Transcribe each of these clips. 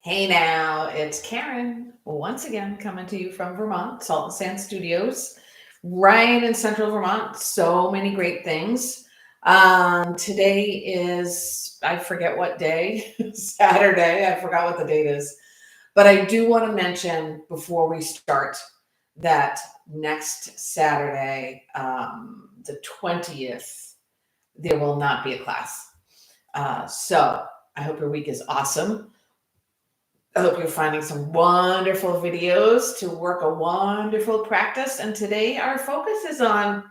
Hey now, it's Karen once again coming to you from Vermont, Salt and Sand Studios, right in central Vermont. So many great things. Today is, I forget what day, Saturday. I forgot what the date is. But I do want to mention before we start that next Saturday, the 20th, there will not be a class. So I hope your week is awesome. I hope you're finding some wonderful videos to work a wonderful practice. And today our focus is on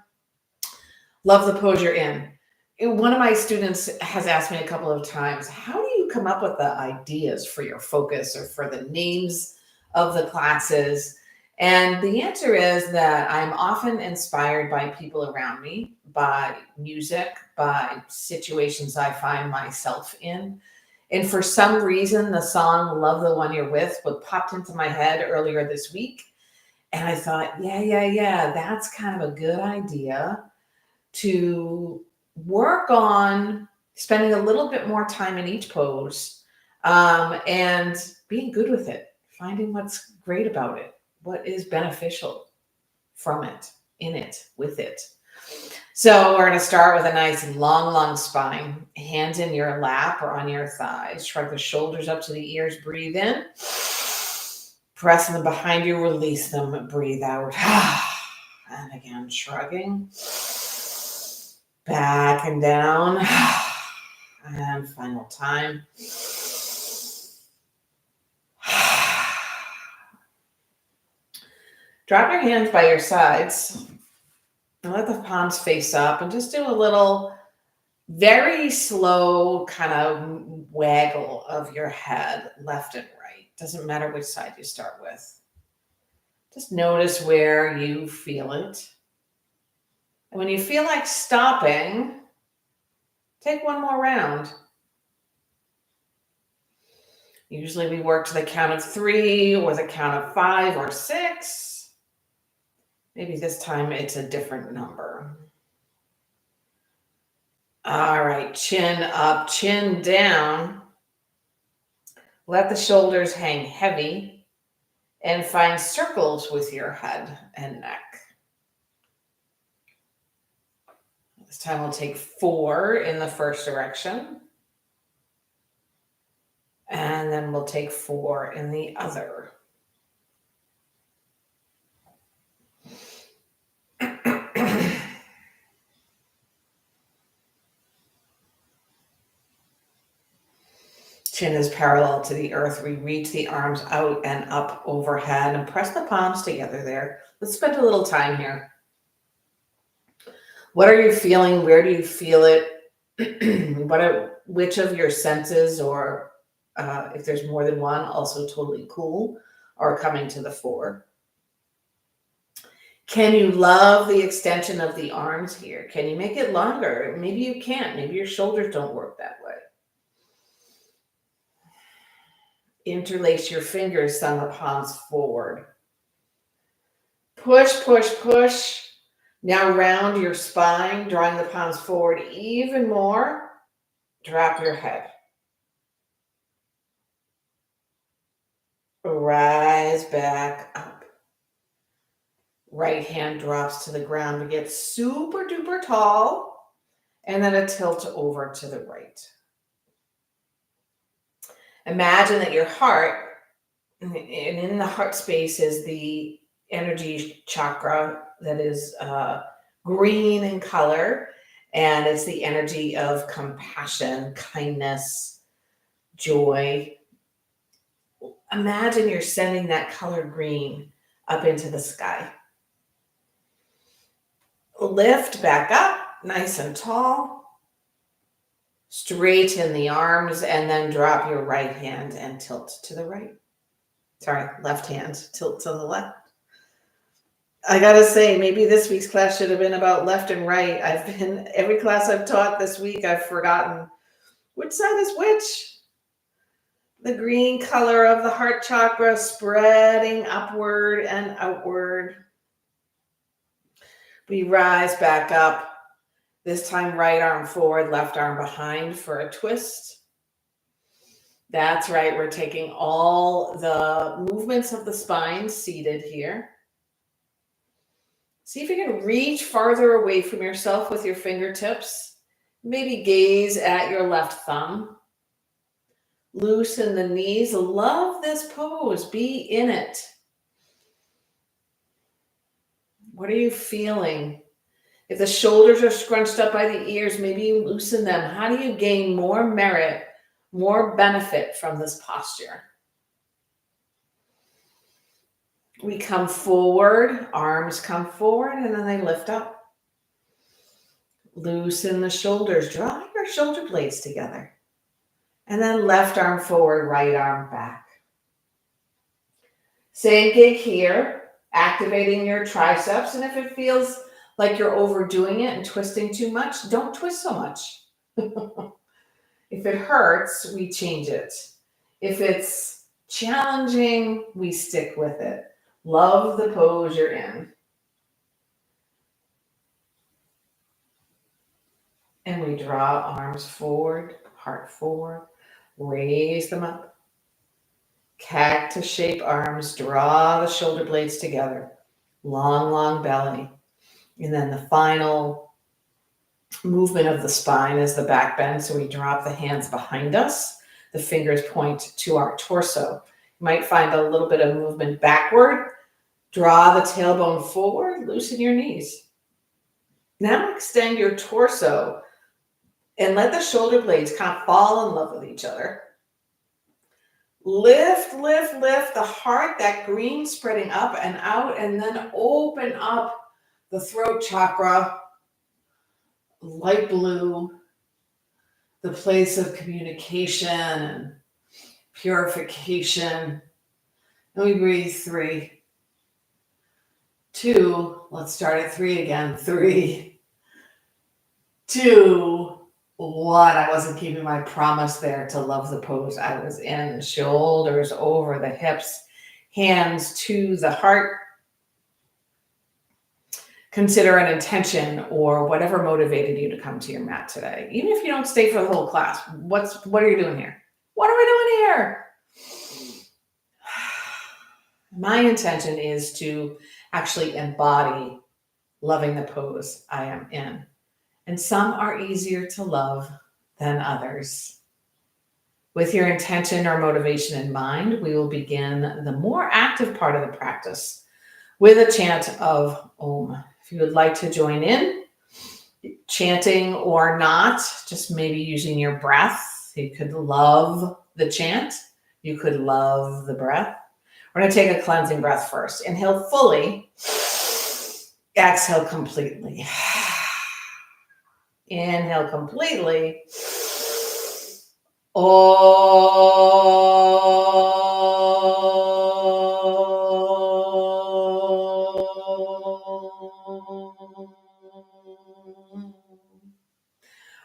love the pose you're in. One of my students has asked me a couple of times, how do you come up with the ideas for your focus or for the names of the classes? And the answer is that I'm often inspired by people around me, by music, by situations I find myself in. And for some reason, the song Love the One You're With what popped into my head earlier this week. And I thought, yeah, that's kind of a good idea to work on spending a little bit more time in each pose and being good with it, finding what's great about it, what is beneficial from it, in it, with it. So we're going to start with a nice long spine. Hands in your lap or on your thighs. Shrug the shoulders up to the ears. Breathe in. Press them behind you. Release them. Breathe out. And again, shrugging. Back and down. And final time. Drop your hands by your sides. And let the palms face up and just do a little very slow kind of waggle of your head left and right. Doesn't matter which side you start with. Just notice where you feel it. And when you feel like stopping, take one more round. Usually we work to the count of 3 or the count of 5 or 6. Maybe this time it's a different number. All right, chin up, chin down. Let the shoulders hang heavy and find circles with your head and neck. This time we'll take 4 in the first direction. And then we'll take 4 in the other. Chin is parallel to the earth. We reach the arms out and up overhead and press the palms together there. Let's spend a little time here. What are you feeling? Where do you feel it? Which of your senses, or if there's more than one, also totally cool, are coming to the fore? Can you love the extension of the arms here? Can you make it longer? Maybe you can't. Maybe your shoulders don't work that way. Interlace your fingers, send the palms forward. Push, push, push. Now round your spine, drawing the palms forward even more. Drop your head. Rise back up. Right hand drops to the ground to get super duper tall. And then a tilt over to the right. Imagine that your heart, and in the heart space is the energy chakra that is green in color, and it's the energy of compassion, kindness, joy. Imagine you're sending that color green up into the sky. Lift back up, nice and tall. Straighten the arms and then drop your right hand and tilt to the right. Sorry, left hand, tilt to the left. I gotta say, maybe this week's class should have been about left and right. Every class I've taught this week, I've forgotten which side is which. The green color of the heart chakra spreading upward and outward. We rise back up. This time, right arm forward, left arm behind for a twist. That's right. We're taking all the movements of the spine seated here. See if you can reach farther away from yourself with your fingertips. Maybe gaze at your left thumb. Loosen the knees. Love this pose. Be in it. What are you feeling? If the shoulders are scrunched up by the ears, maybe you loosen them. How do you gain more merit, more benefit from this posture? We come forward, arms come forward, and then they lift up. Loosen the shoulders, draw your shoulder blades together. And then left arm forward, right arm back. Same gig here, activating your triceps. And if it feels like you're overdoing it and twisting too much, don't twist so much. If it hurts, we change it. If it's challenging, we stick with it. Love the pose you're in. And we draw arms forward, heart forward, raise them up. Cactus shape arms, draw the shoulder blades together. Long, long belly. And then the final movement of the spine is the back bend. So we drop the hands behind us. The fingers point to our torso. You might find a little bit of movement backward. Draw the tailbone forward, loosen your knees. Now extend your torso and let the shoulder blades kind of fall in love with each other. Lift, lift, lift the heart, that green spreading up and out, and then open up the throat chakra, light blue, the place of communication and purification. And we breathe 3, 2, let's start at 3 again. 3, 2, 1. I wasn't keeping my promise there to love the pose I was in. Shoulders over the hips, hands to the heart. Consider an intention or whatever motivated you to come to your mat today. Even if you don't stay for the whole class, what are you doing here? What are we doing here? My intention is to actually embody loving the pose I am in. And some are easier to love than others. With your intention or motivation in mind, we will begin the more active part of the practice with a chant of Om. If you would like to join in, chanting or not, just maybe using your breath. You could love the chant. You could love the breath. We're going to take a cleansing breath first. Inhale fully. Exhale completely. Inhale completely.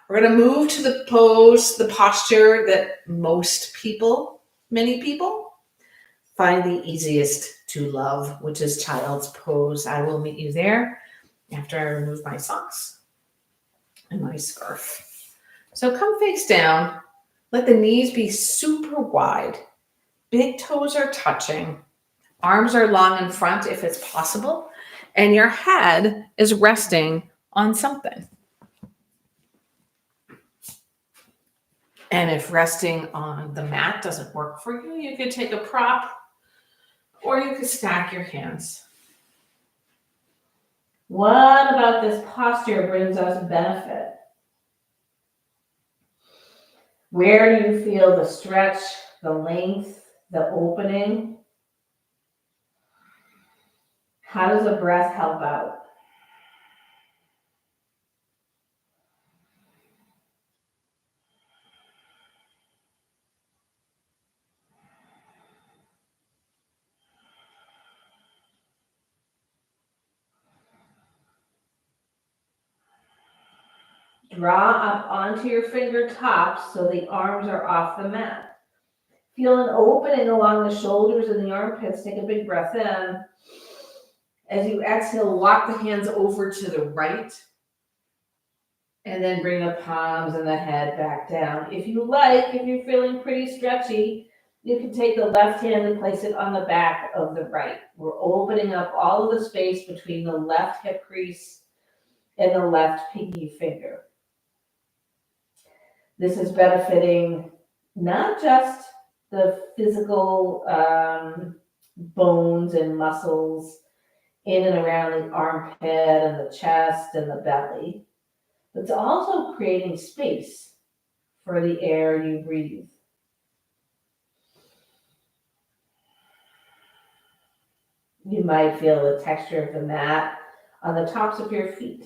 We're going to move to the pose, the posture that many people, find the easiest to love, which is child's pose. I will meet you there after I remove my socks and my scarf. So come face down. Let the knees be super wide. Big toes are touching. Arms are long in front if it's possible. And your head is resting on something. And if resting on the mat doesn't work for you, you could take a prop or you could stack your hands. What about this posture brings us benefit? Where do you feel the stretch, the length, the opening? How does the breath help out? Draw up onto your fingertips so the arms are off the mat. Feel an opening along the shoulders and the armpits. Take a big breath in. As you exhale, walk the hands over to the right And then bring the palms and the head back down. If you like, if you're feeling pretty stretchy, you can take the left hand and place it on the back of the right. We're opening up all of the space between the left hip crease and the left pinky finger. This is benefiting not just the physical bones and muscles in and around the armpit and the chest and the belly, but it's also creating space for the air you breathe. You might feel the texture of the mat on the tops of your feet.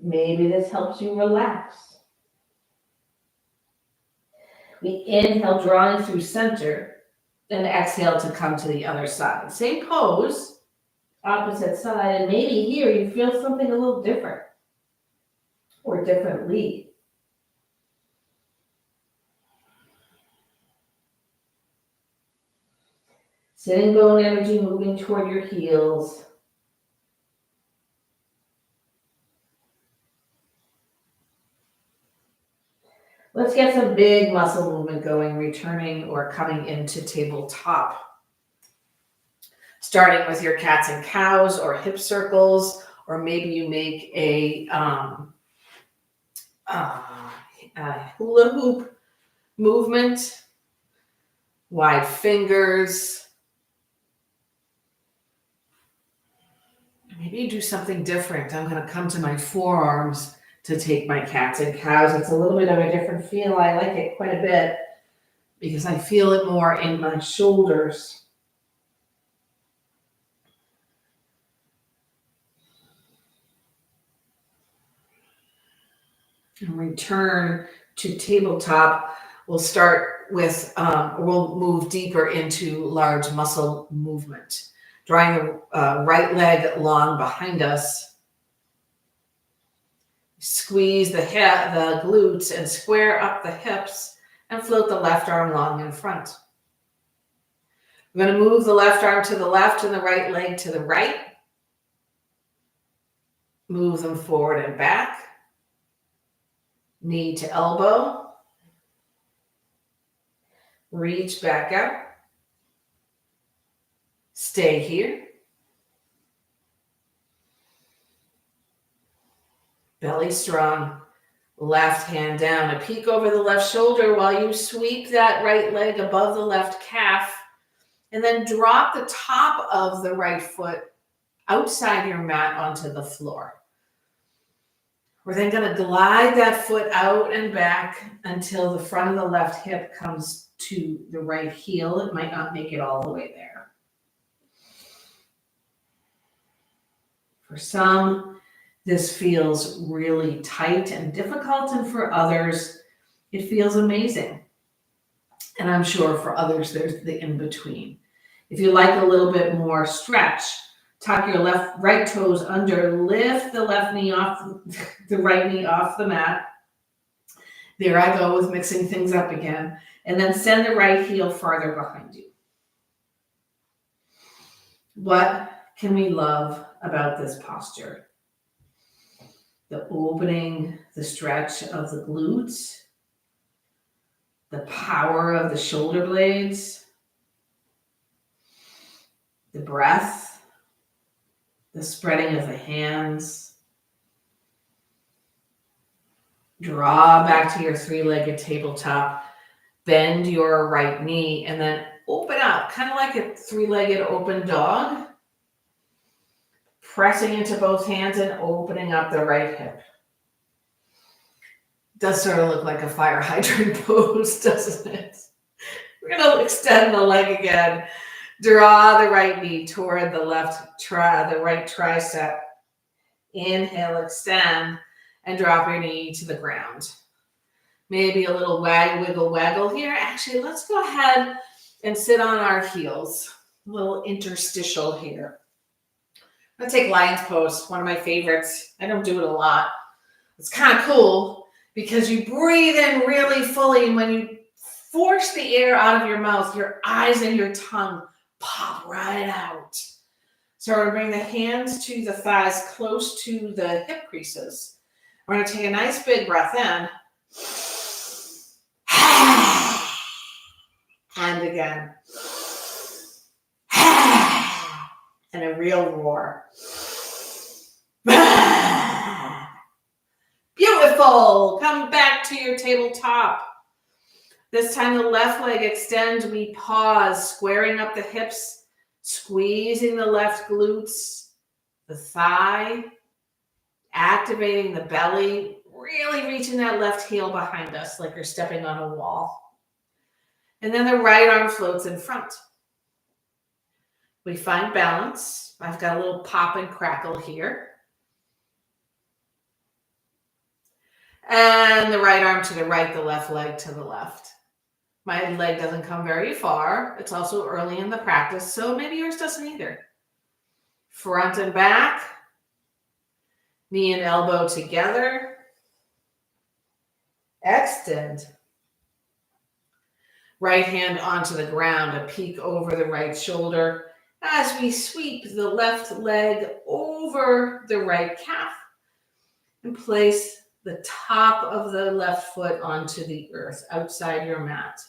Maybe this helps you relax. We inhale, drawing through center, and exhale to come to the other side. Same pose, opposite side, and maybe here you feel something a little different or differently. Sitting bone energy moving toward your heels. Let's get some big muscle movement going, returning or coming into tabletop. Starting with your cats and cows or hip circles, or maybe you make a hula hoop movement, wide fingers. Maybe you do something different. I'm going to come to my forearms to take my cats and cows. It's a little bit of a different feel. I like it quite a bit because I feel it more in my shoulders. And return to tabletop. We'll start with, we'll move deeper into large muscle movement. Drawing the right leg long behind us. Squeeze the hip, the glutes, and square up the hips and float the left arm long in front. We're going to move the left arm to the left and the right leg to the right. Move them forward and back. Knee to elbow. Reach back up. Stay here. Belly strong. Left hand down. A peek over the left shoulder while you sweep that right leg above the left calf. And then drop the top of the right foot outside your mat onto the floor. We're then going to glide that foot out and back until the front of the left hip comes to the right heel. It might not make it all the way there. For some, this feels really tight and difficult, and for others, it feels amazing. And I'm sure for others, there's the in-between. If you like a little bit more stretch, tuck your right toes under, lift the left knee off, the right knee off the mat. There I go with mixing things up again. And then send the right heel farther behind you. What can we love about this posture? The opening, the stretch of the glutes, the power of the shoulder blades, the breath, the spreading of the hands. Draw back to your three-legged tabletop. Bend your right knee and then open up, kind of like a three-legged open dog. Pressing into both hands and opening up the right hip. Does sort of look like a fire hydrant pose, doesn't it? We're going to extend the leg again. Draw the right knee toward the right tricep. Inhale, extend, and drop your knee to the ground. Maybe a little wiggle here. Actually, let's go ahead and sit on our heels. A little interstitial here. I'm going to take lion's pose, one of my favorites. I don't do it a lot. It's kind of cool because you breathe in really fully, and when you force the air out of your mouth, your eyes and your tongue pop right out. So we're going to bring the hands to the thighs close to the hip creases. We're going to take a nice big breath in. And again. And a real roar. Beautiful. Come back to your tabletop. This time the left leg extends. We pause, squaring up the hips, squeezing the left glutes, the thigh, activating the belly, really reaching that left heel behind us like you're stepping on a wall. And then the right arm floats in front. We find balance. I've got a little pop and crackle here. And the right arm to the right, the left leg to the left. My leg doesn't come very far. It's also early in the practice, so maybe yours doesn't either. Front and back. Knee and elbow together. Extend. Right hand onto the ground, a peek over the right shoulder as we sweep the left leg over the right calf and place the top of the left foot onto the earth outside your mat.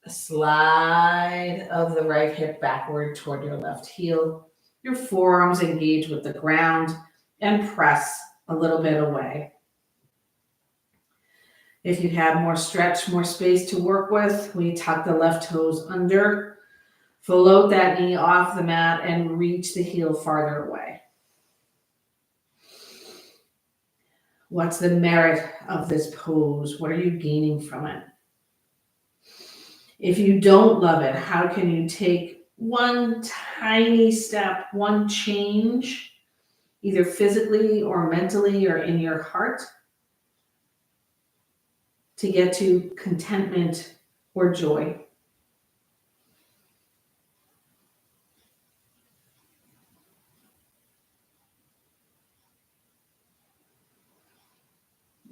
A slide of the right hip backward toward your left heel. Your forearms engage with the ground and press a little bit away. If you have more stretch, more space to work with, we tuck the left toes under, float that knee off the mat, and reach the heel farther away. What's the merit of this pose? What are you gaining from it? If you don't love it, how can you take one tiny step, one change, either physically or mentally or in your heart, to get to contentment or joy?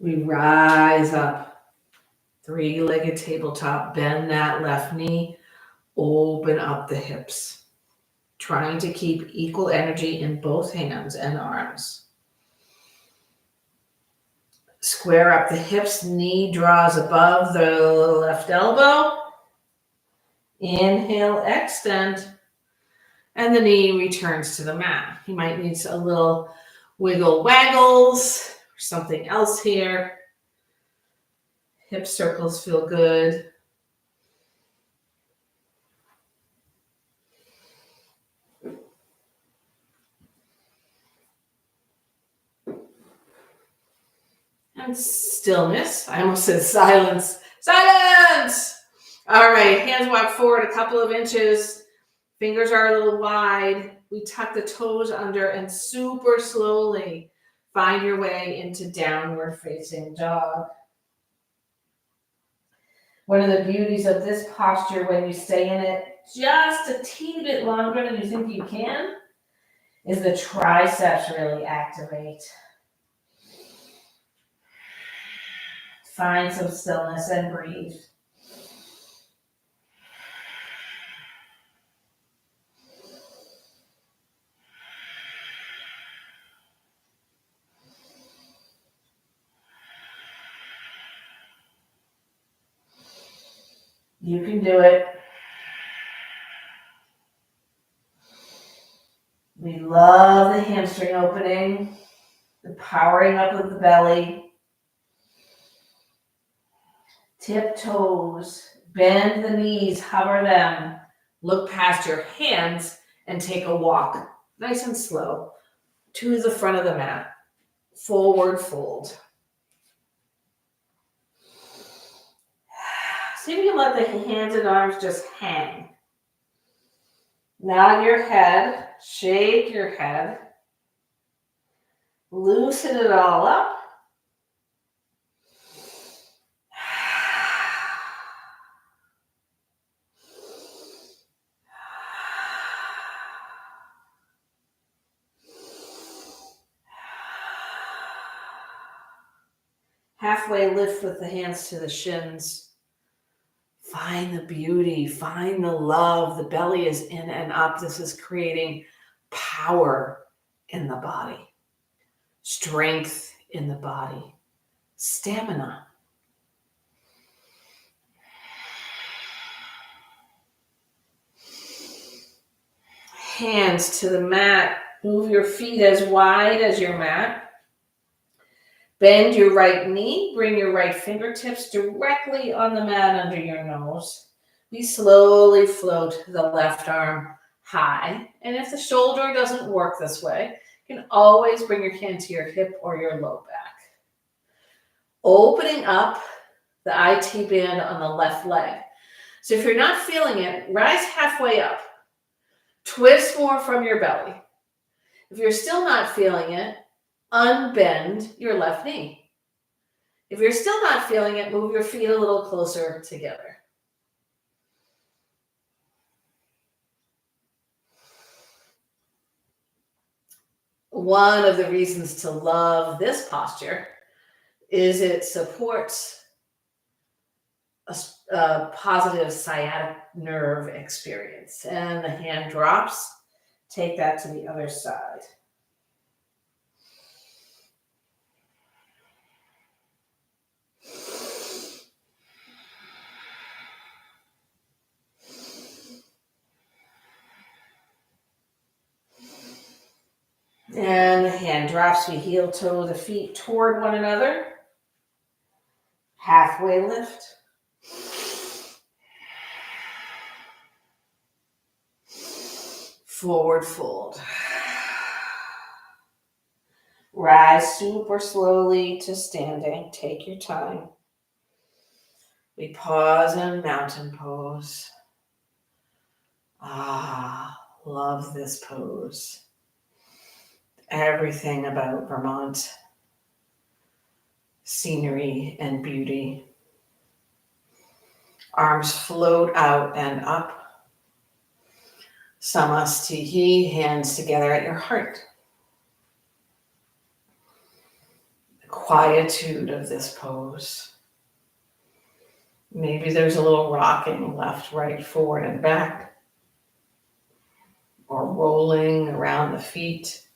We rise up, three-legged tabletop, bend that left knee, open up the hips, trying to keep equal energy in both hands and arms. Square up the hips, knee draws above the left elbow. Inhale, extend, and the knee returns to the mat. You might need a little wiggle waggles, or something else here. Hip circles feel good. And stillness. I almost said silence. Silence! All right, hands walk forward a couple of inches. Fingers are a little wide. We tuck the toes under and super slowly find your way into downward facing dog. One of the beauties of this posture, when you stay in it just a teeny bit longer than you think you can, is the triceps really activate. Find some stillness and breathe. You can do it. We love the hamstring opening, the powering up of the belly. Tip toes, bend the knees, hover them. Look past your hands and take a walk, nice and slow, to the front of the mat. Forward fold. See if you can let the hands and arms just hang. Nod your head, shake your head, loosen it all up. Halfway lift with the hands to the shins. Find the beauty, find the love. The belly is in and up. This is creating power in the body, strength in the body, stamina. Hands to the mat. Move your feet as wide as your mat. Bend your right knee. Bring your right fingertips directly on the mat under your nose. We slowly float the left arm high. And if the shoulder doesn't work this way, you can always bring your hand to your hip or your low back. Opening up the IT band on the left leg. So if you're not feeling it, rise halfway up. Twist more from your belly. If you're still not feeling it, unbend your left knee. If you're still not feeling it, move your feet a little closer together. One of the reasons to love this posture is it supports a positive sciatic nerve experience. And the hand drops. Take that to the other side. And the hand drops. We heel toe the feet toward one another. Halfway lift. Forward fold. Rise super slowly to standing. Take your time. We pause in mountain pose. Love this pose. Everything about Vermont. Scenery and beauty. Arms float out and up. Samastihi, hands together at your heart. The quietude of this pose. Maybe there's a little rocking left, right, forward, and back. Or rolling around the feet.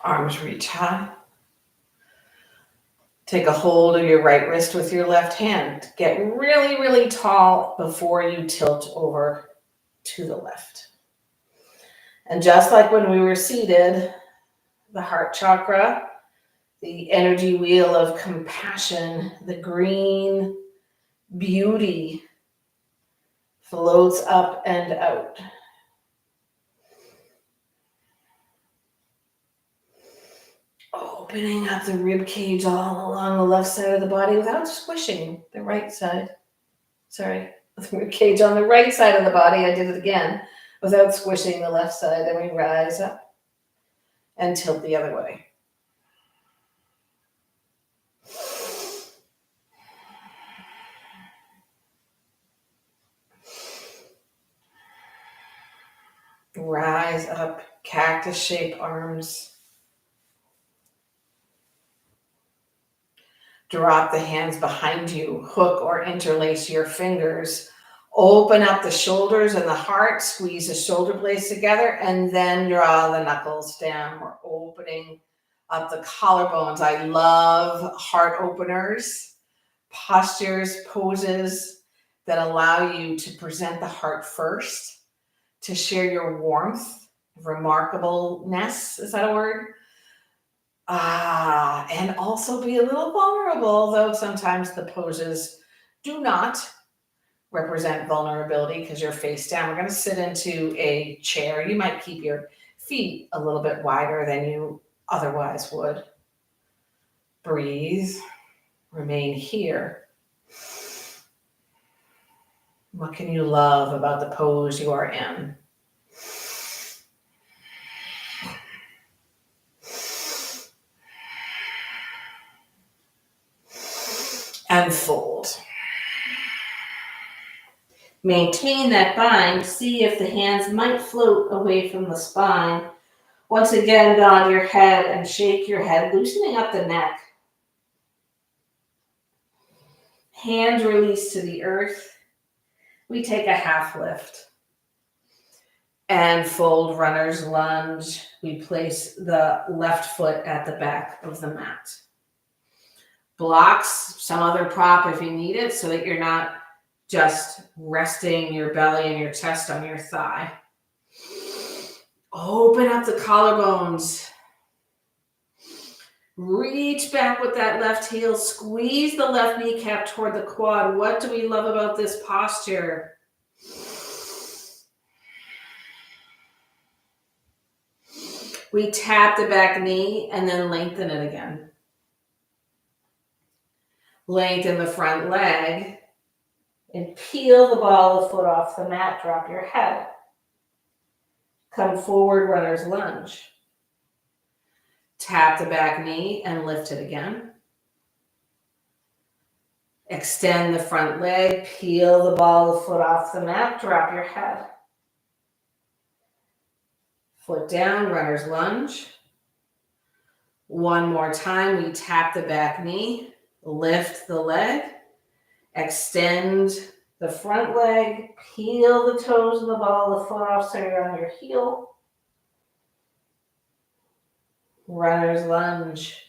Arms reach high. Take a hold of your right wrist with your left hand. Get really, really tall before you tilt over to the left. And just like when we were seated, the heart chakra, the energy wheel of compassion, the green beauty floats up and out. Opening up the rib cage all along the left side of the body without squishing the right side. The rib cage on the right side of the body. I did it again without squishing the left side. Then we rise up and tilt the other way. Rise up, cactus shape arms. Drop the hands behind you, hook or interlace your fingers. Open up the shoulders and the heart, squeeze the shoulder blades together, and then draw the knuckles down. We're opening up the collarbones. I love heart openers, postures, poses that allow you to present the heart first, to share your warmth, remarkableness, is that a word? And also be a little vulnerable, though sometimes the poses do not represent vulnerability because you're face down. We're going to sit into a chair. You might keep your feet a little bit wider than you otherwise would. Breathe. Remain here. What can you love about the pose you are in? And fold. Maintain that bind. See if the hands might float away from the spine. Once again, nod your head and shake your head, loosening up the neck. Hands release to the earth. We take a half lift. And fold runner's lunge. We place the left foot at the back of the mat. Blocks, some other prop if you need it, so that you're not just resting your belly and your chest on your thigh. Open up the collarbones. Reach back with that left heel. Squeeze the left kneecap toward the quad. What do we love about this posture? We tap the back knee and then lengthen it again. Lengthen the front leg and peel the ball of the foot off the mat. Drop your head. Come forward, runner's lunge. Tap the back knee and lift it again. Extend the front leg, peel the ball of the foot off the mat, drop your head. Foot down, runner's lunge. One more time, we tap the back knee, lift the leg, extend the front leg, peel the toes of the ball of the foot off so you're on your heel. Runner's lunge.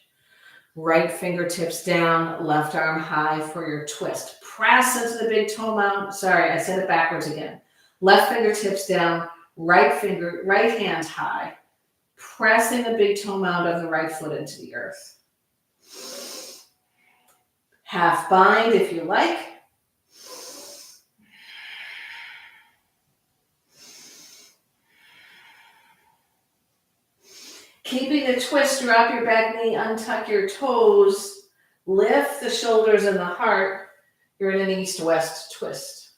Right fingertips down, left arm high for your twist. Press into the big toe mound. Sorry, I said it backwards again. Left fingertips down, right hand high. Pressing the big toe mound of the right foot into the earth. Half bind if you like. Keeping the twist, drop your back knee, untuck your toes, lift the shoulders and the heart. You're in an east-west twist.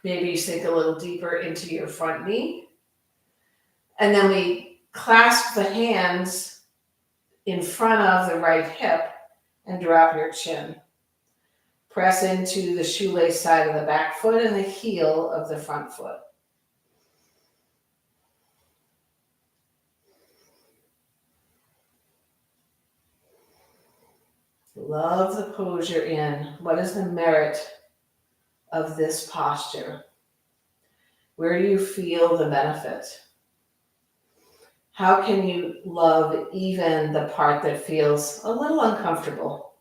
Maybe you sink a little deeper into your front knee. And then we clasp the hands in front of the right hip and drop your chin. Press into the shoelace side of the back foot and the heel of the front foot. Love the pose you're in. What is the merit of this posture? Where do you feel the benefit? How can you love even the part that feels a little uncomfortable?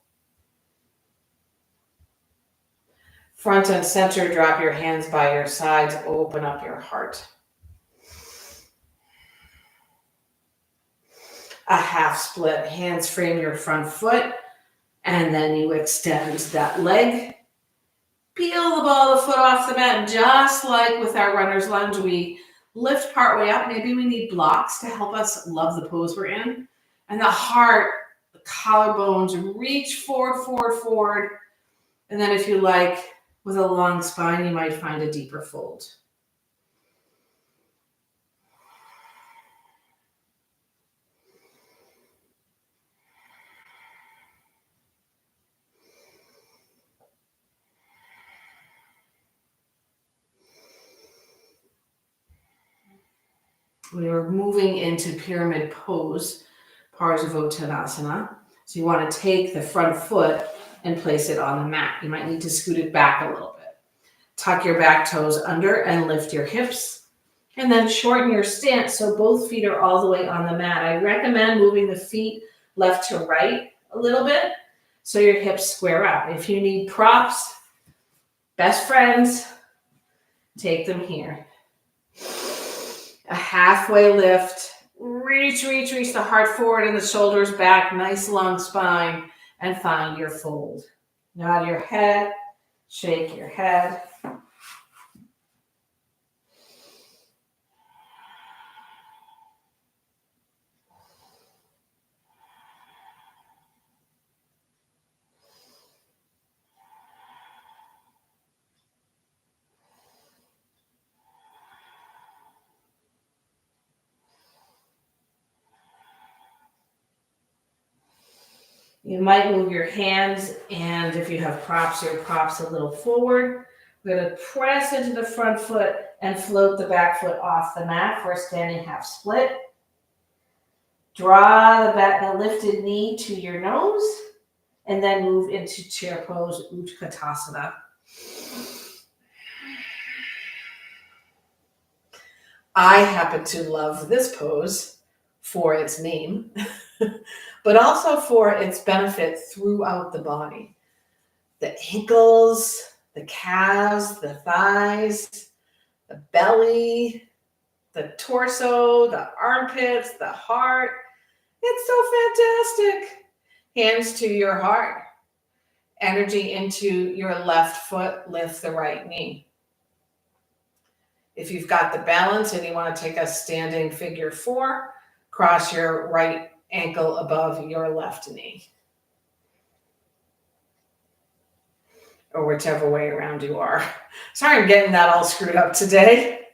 Front and center, drop your hands by your sides, open up your heart. A half split, hands frame your front foot. And then you extend that leg. Peel the ball of the foot off the mat. Just like with our runner's lunge, we lift partway up. Maybe we need blocks to help us love the pose we're in. And the heart, the collarbones, reach forward. And then if you like, with a long spine, you might find a deeper fold. We are moving into pyramid pose, Parsvottanasana. So you want to take the front foot and place it on the mat. You might need to scoot it back a little bit. Tuck your back toes under and lift your hips. And then shorten your stance so both feet are all the way on the mat. I recommend moving the feet left to right a little bit so your hips square up. If you need props, best friends, take them here. A halfway lift, reach the heart forward and the shoulders back, nice long spine, and find your fold. Nod your head, shake your head. You might move your hands, and if you have props, your props a little forward. We're going to press into the front foot and float the back foot off the mat for a standing half split. Draw the lifted knee to your nose And then move into chair pose, Utkatasana. I happen to love this pose for its name, but also for its benefit throughout the body. The ankles, the calves, the thighs, the belly, the torso, the armpits, the heart. It's so fantastic. Hands to your heart. Energy into your left foot, lift the right knee. If you've got the balance and you want to take a standing figure 4, cross your right ankle above your left knee. Or whichever way around you are. Sorry, I'm getting that all screwed up today.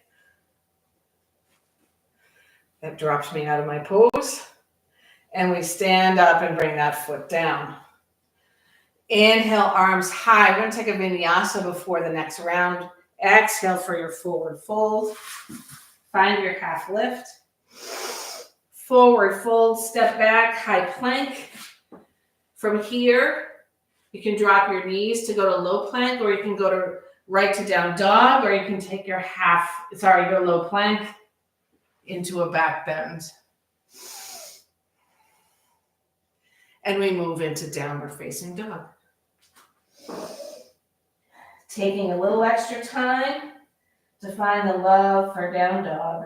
That drops me out of my pose. And we stand up and bring that foot down. Inhale, arms high. We're going to take a vinyasa before the next round. Exhale for your forward fold. Find your half lift. Forward fold, step back, high plank. From here, you can drop your knees to go to low plank, or you can go to right to down dog, or you can take your your low plank into a back bend. And we move into downward facing dog. Taking a little extra time to find the love for down dog.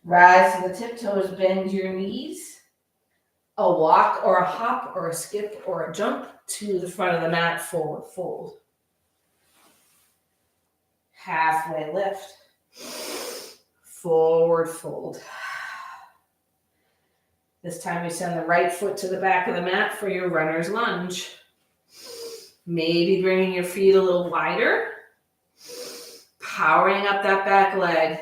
Rise to the tiptoes, bend your knees. A walk or a hop or a skip or a jump to the front of the mat, forward fold. Halfway lift. Forward fold. This time we send the right foot to the back of the mat for your runner's lunge. Maybe bringing your feet a little wider. Powering up that back leg.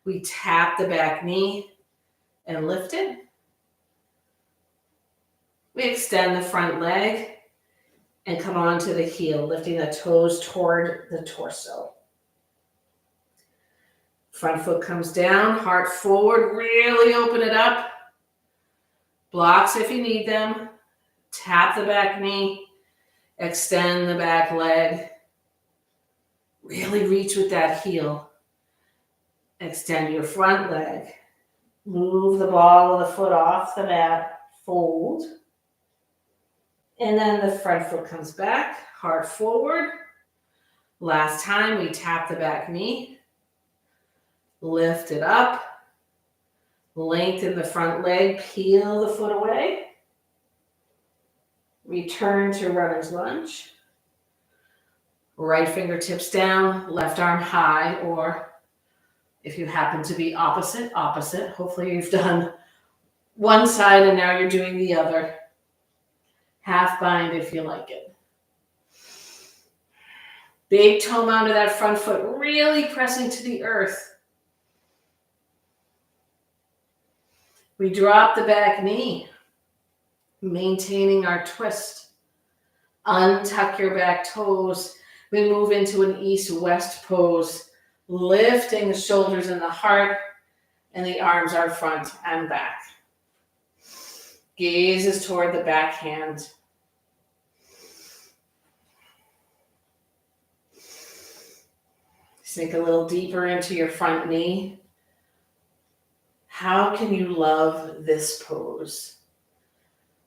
We tap the back knee and lift it. We extend the front leg and come onto the heel, lifting the toes toward the torso. Front foot comes down, heart forward, really open it up. Blocks if you need them. Tap the back knee, extend the back leg. Really reach with that heel. Extend your front leg. Move the ball of the foot off the mat, fold. And then the front foot comes back, heart forward. Last time we tap the back knee. Lift it up. Lengthen the front leg, peel the foot away. Return to runner's lunge. Right fingertips down, left arm high, or if you happen to be opposite. Hopefully you've done one side and now you're doing the other. Half bind if you like it. Big toe mound of that front foot, really pressing to the earth. We drop the back knee, maintaining our twist. Untuck your back toes. We move into an east-west pose, lifting the shoulders and the heart, and the arms are front and back. Gaze is toward the back hand. Sink a little deeper into your front knee. How can you love this pose?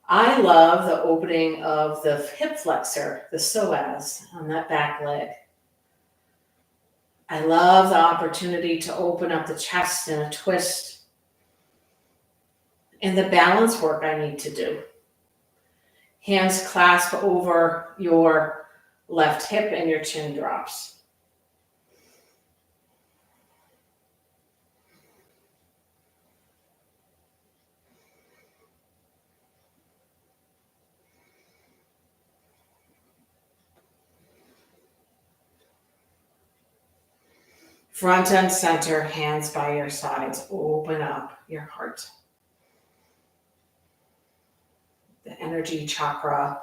I love the opening of the hip flexor, the psoas, on that back leg. I love the opportunity to open up the chest in a twist. And the balance work I need to do. Hands clasp over your left hip and your chin drops. Front and center, hands by your sides. Open up your heart. The energy chakra,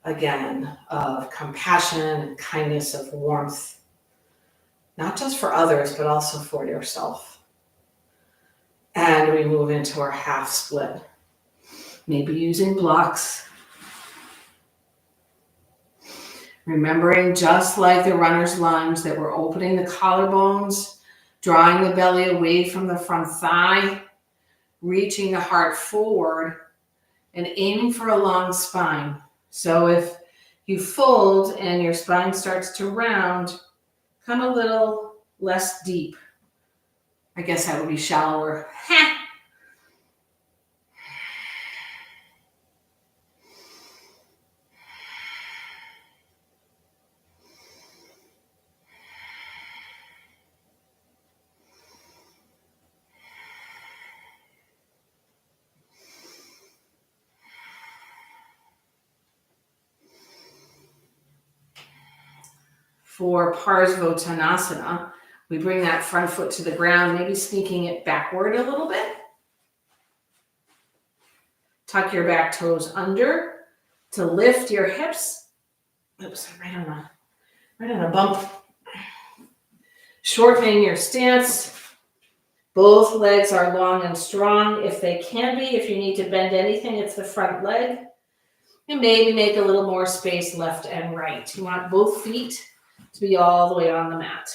again, of compassion and kindness, of warmth, not just for others, but also for yourself. And we move into our half split. Maybe using blocks. Remembering, just like the runner's lunge, that we're opening the collarbones, drawing the belly away from the front thigh, reaching the heart forward, and aiming for a long spine. So if you fold and your spine starts to round, come a little less deep. I guess that would be shallower. For Parsvottanasana, we bring that front foot to the ground, maybe sneaking it backward a little bit. Tuck your back toes under to lift your hips. Oops, right on a bump. Shortening your stance. Both legs are long and strong if they can be. If you need to bend anything, it's the front leg. And maybe make a little more space left and right. You want both feet to be all the way on the mat.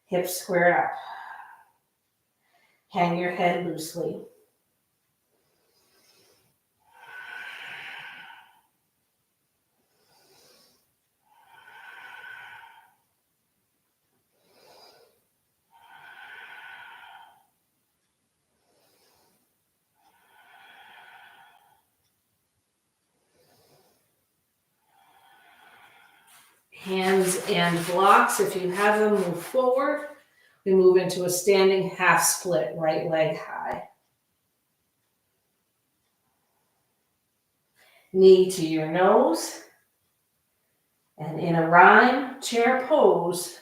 Hips square up. Hang your head loosely. Hands and blocks, if you have them, move forward. We move into a standing half split, right leg high. Knee to your nose. And in a rhyme, chair pose.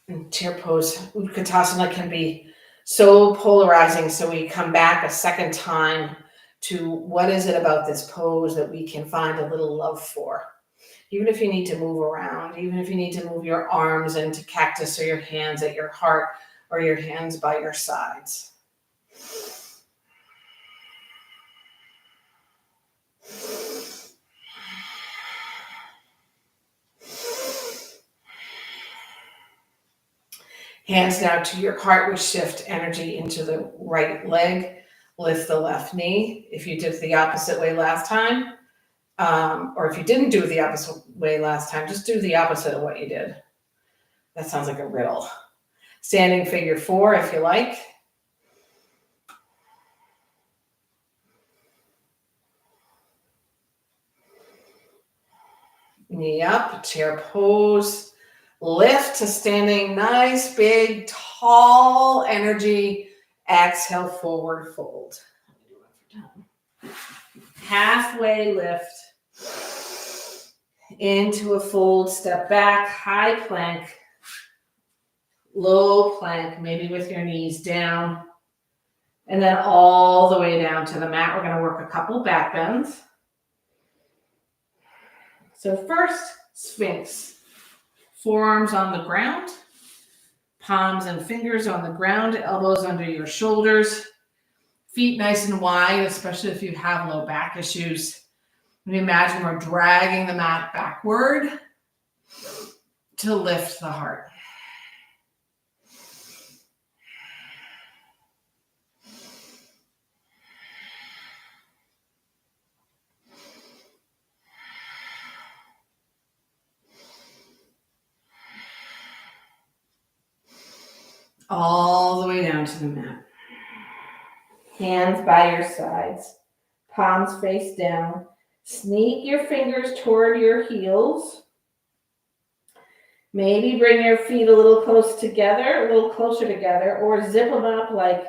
And chair pose, Utkatasana, can be so polarizing, so we come back a second time to what is it about this pose that we can find a little love for. Even if you need to move around, even if you need to move your arms into cactus or your hands at your heart or your hands by your sides. Hands now to your heart. We shift energy into the right leg. Lift the left knee. If you did it the opposite way last time, or if you didn't do it the opposite way last time, just do the opposite of what you did. That sounds like a riddle. Standing figure four, if you like. Knee up, chair pose. Lift to standing, nice, big, tall energy. Exhale, forward fold. Halfway lift. Into a fold, step back, high plank. Low plank, maybe with your knees down. And then all the way down to the mat. We're going to work a couple back bends. So first, Sphinx. Forearms on the ground, palms and fingers on the ground, elbows under your shoulders, feet nice and wide, especially if you have low back issues. And imagine we're dragging the mat backward to lift the heart. All the way down to the mat. Hands by your sides, palms face down. Sneak your fingers toward your heels. Maybe bring your feet a little close together, a little closer together, or zip them up like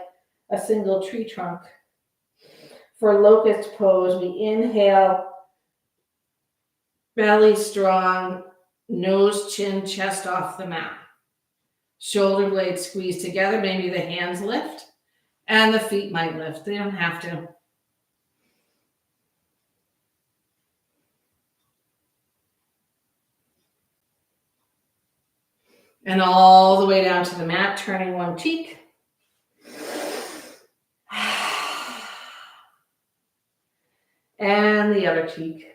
a single tree trunk. For locust pose, we inhale, belly strong, nose, chin, chest off the mat. Shoulder blades squeeze together, maybe the hands lift, and the feet might lift. They don't have to. And all the way down to the mat, turning one cheek. And the other cheek.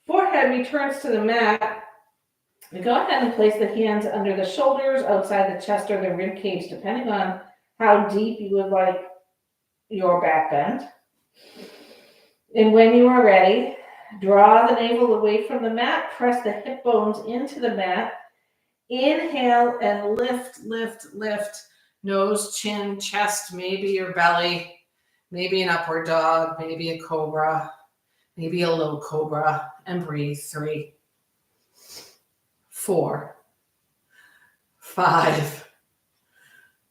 Forehead returns to the mat. And go ahead and place the hands under the shoulders, outside the chest or the rib cage, depending on how deep you would like your back bend. And when you are ready, draw the navel away from the mat, press the hip bones into the mat. Inhale and lift, lift, lift. Nose, chin, chest, maybe your belly, maybe an upward dog, maybe a cobra, maybe a low cobra, and breathe. 3, 4, 5,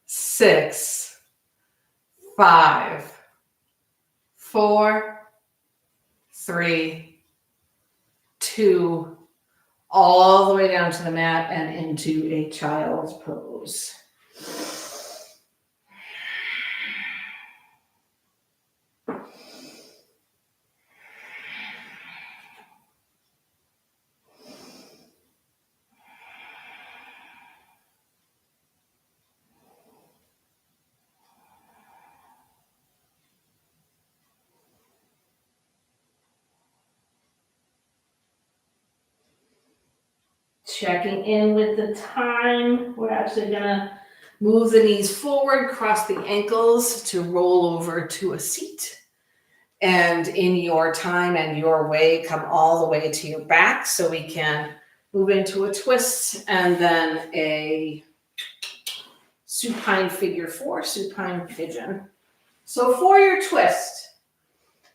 6, 5, 4, 3, 2, all the way down to the mat and into a child's pose. Checking in with the time. We're actually going to move the knees forward, cross the ankles to roll over to a seat. And in your time and your way, come all the way to your back so we can move into a twist and then a supine figure 4, supine pigeon. So for your twist,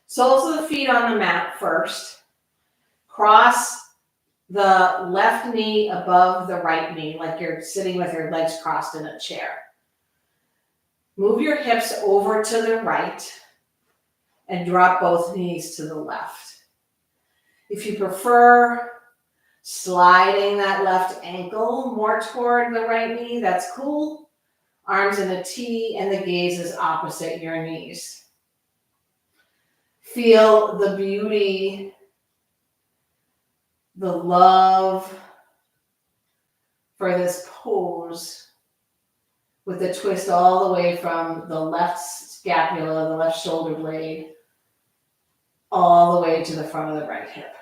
soles of the feet on the mat first. Cross the left knee above the right knee, like you're sitting with your legs crossed in a chair. Move your hips over to the right and drop both knees to the left. If you prefer sliding that left ankle more toward the right knee, that's cool. Arms in a T and the gaze is opposite your knees. Feel the beauty, the love for this pose with the twist all the way from the left scapula, the left shoulder blade, all the way to the front of the right hip.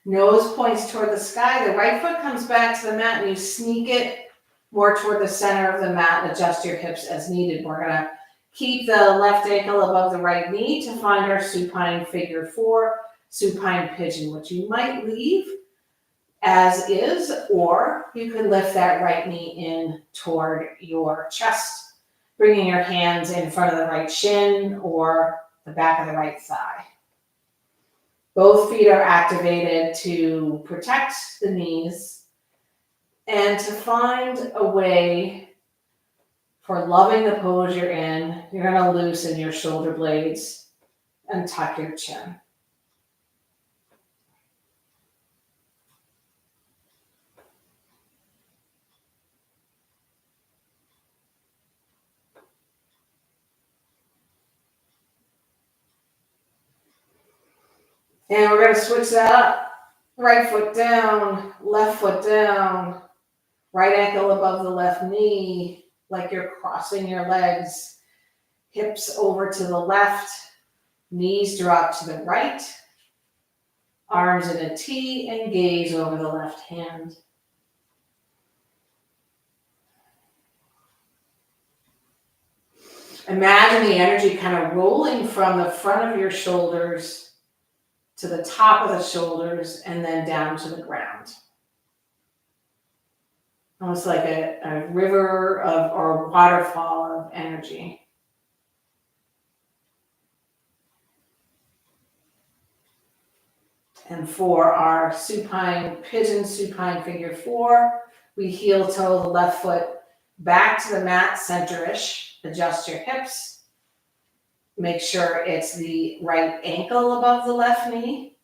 Nose points toward the sky. The right foot comes back to the mat and you sneak it more toward the center of the mat and adjust your hips as needed. We're going to keep the left ankle above the right knee to find our supine figure 4, supine pigeon, which you might leave as is, or you could lift that right knee in toward your chest, bringing your hands in front of the right shin or the back of the right thigh. Both feet are activated to protect the knees and to find a way for loving the pose you're in. You're going to loosen your shoulder blades and tuck your chin. And we're going to switch that up. Right foot down, left foot down, right ankle above the left knee, like you're crossing your legs. Hips over to the left, knees drop to the right, arms in a T, and gaze over the left hand. Imagine the energy kind of rolling from the front of your shoulders to the top of the shoulders and then down to the ground. Almost like a river of or waterfall of energy. And for our supine pigeon, supine figure 4, we heel toe the left foot back to the mat, center-ish. Adjust your hips. Make sure it's the right ankle above the left knee.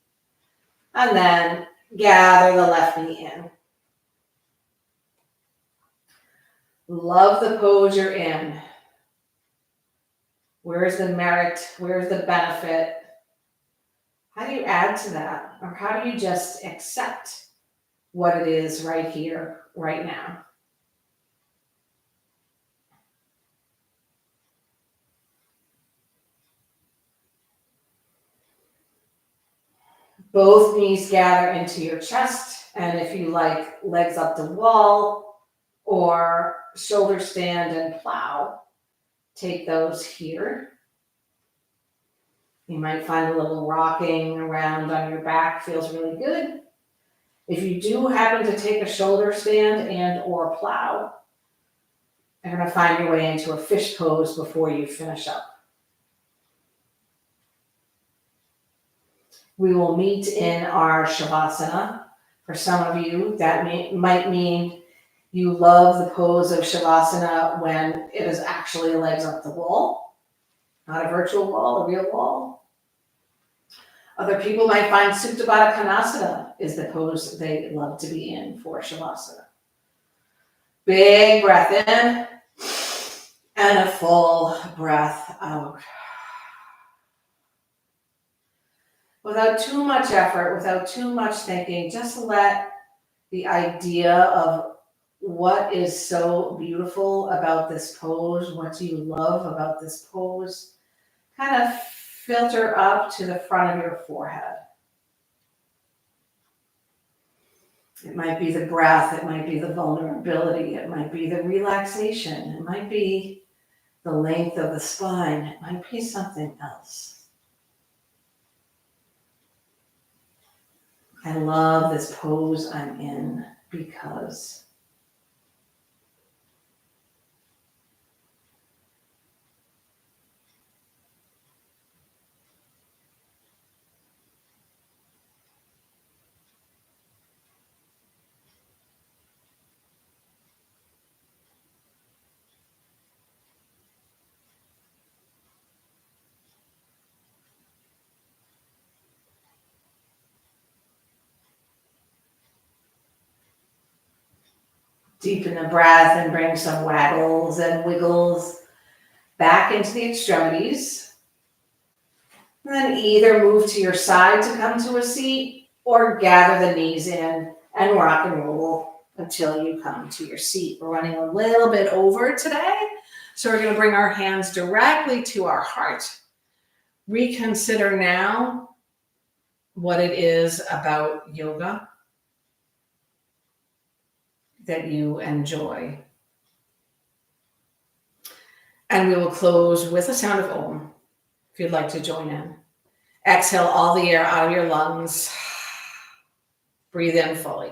And then gather the left knee in. Love the pose you're in. Where's the merit? Where's the benefit? How do you add to that? Or how do you just accept what it is right here, right now? Both knees gather into your chest, and if you like, legs up the wall or shoulder stand and plow, take those here. You might find a little rocking around on your back feels really good. If you do happen to take a shoulder stand and or plow, you're going to find your way into a fish pose before you finish up. We will meet in our Shavasana. For some of you, that might mean you love the pose of Shavasana when it is actually legs up the wall, not a virtual wall, a real wall. Other people might find Supta Baddha Konasana is the pose they love to be in for Shavasana. Big breath in and a full breath out. Without too much effort, without too much thinking, just let the idea of what is so beautiful about this pose, what do you love about this pose, kind of filter up to the front of your forehead. It might be the breath, it might be the vulnerability, it might be the relaxation, it might be the length of the spine, it might be something else. I love this pose I'm in because deepen the breath and bring some waggles and wiggles back into the extremities. And then either move to your side to come to a seat or gather the knees in and rock and roll until you come to your seat. We're running a little bit over today, so we're going to bring our hands directly to our heart. Reconsider now what it is about yoga that you enjoy. And we will close with a sound of Om, if you'd like to join in. Exhale all the air out of your lungs. Breathe in fully.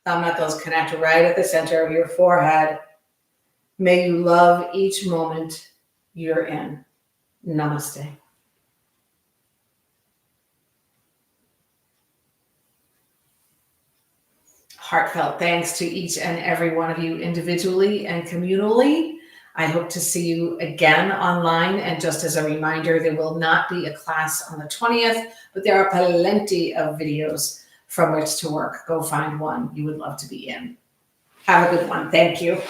Thumb knuckles connect right at the center of your forehead. May you love each moment you're in. Namaste. Heartfelt thanks to each and every one of you individually and communally. I hope to see you again online. And just as a reminder, there will not be a class on the 20th, but there are plenty of videos from which to work. Go find one you would love to be in. Have a good one. Thank you.